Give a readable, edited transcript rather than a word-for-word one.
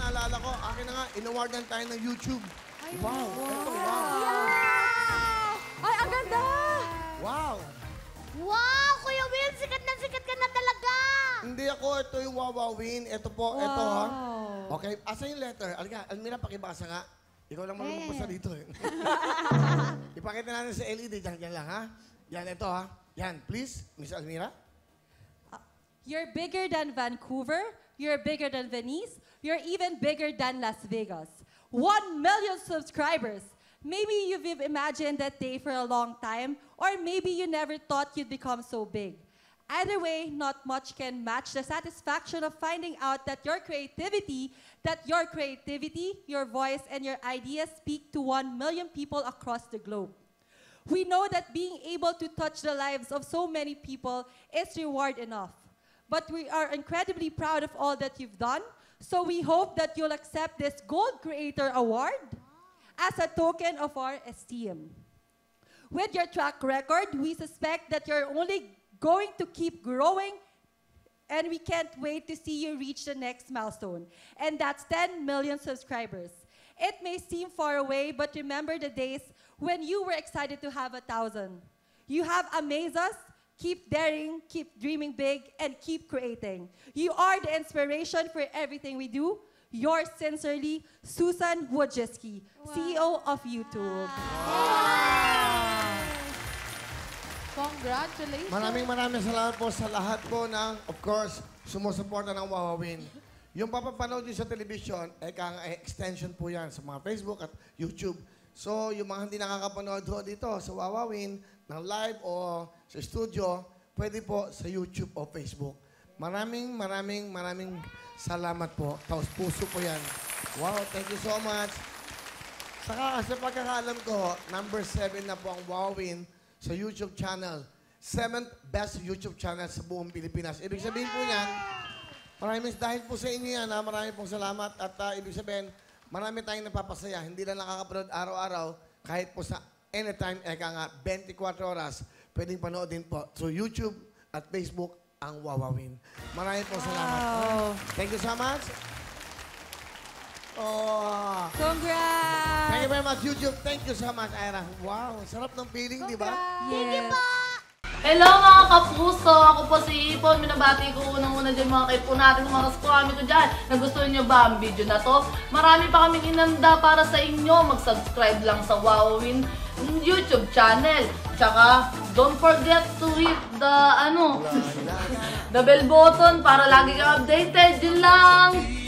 naalala ko, akin na nga, inawardan tayo ng YouTube. Wow! Ito, wow! Ay, ang ganda! Wow! Wow, Kuya Will, sikat ka na talaga. Hindi ako, ito yung wawawin. Ito po, ito ha. Okay, asa yung letter? Alika, Almira, pakibasa nga. Ikaw lang marunong magbasa dito eh. Ipakita natin sa LED, dyan lang ha. Yan, ito ha. Yan, please, Miss Almira. You're bigger than Vancouver. You're bigger than Venice. You're even bigger than Las Vegas. 1 million subscribers. Maybe you've imagined that day for a long time, or maybe you never thought you'd become so big. Either way, not much can match the satisfaction of finding out that your creativity, your voice, and your ideas speak to 1 million people across the globe. We know that being able to touch the lives of so many people is reward enough. But we are incredibly proud of all that you've done, so we hope that you'll accept this Gold Creator Award as a token of our esteem. With your track record, we suspect that you're only going to keep growing, and we can't wait to see you reach the next milestone, and that's 10 million subscribers. It may seem far away, but remember the days when you were excited to have 1,000. You have amazed us. Keep daring, keep dreaming big, and keep creating. You are the inspiration for everything we do. Yours sincerely, Susan Wojcicki, CEO of YouTube. Congratulations. Maraming salamat po sa lahat po ng, of course, sumusuporta ng Wawawin. Yung papapanood nyo sa television, extension po yan sa mga Facebook at YouTube. So, yung mga hindi nakakapanood ho dito sa Wawawin, ng live o sa studio, pwede po sa YouTube o Facebook. Maraming salamat po. Taos puso po yan. Wow, thank you so much. Saka sa pagkakaalam ko, number 7 na po ang Wawawin sa YouTube channel. 7th best YouTube channel sa buong Pilipinas. Ibig sabihin po yan, dahil po sa inyo yan, maraming pong salamat. At ibig sabihin, marami tayong napapasaya. Hindi lang nakakapanood araw-araw, kahit po sa anytime, 24 oras, pwedeng panood din po through YouTube at Facebook ang Wawawin. Maraming pong salamat. Thank you so much. Oh. Congrats! Thank you very much, YouTube. Thank you so much, Ira. Wow, sarap ng feeling, di ba? Sige po. Hello mga kapuso! Ako po si Ipon. Minabati ko unang-una dyan mga kaipo natin, mga kaskwami ko dyan. Nagustuhan nyo ba ang video na to? Marami pa kaming inanda para sa inyo. Mag-subscribe lang sa Wawawin YouTube channel. Tsaka, don't forget to hit the, the bell button para lagi kang updated. Yun lang!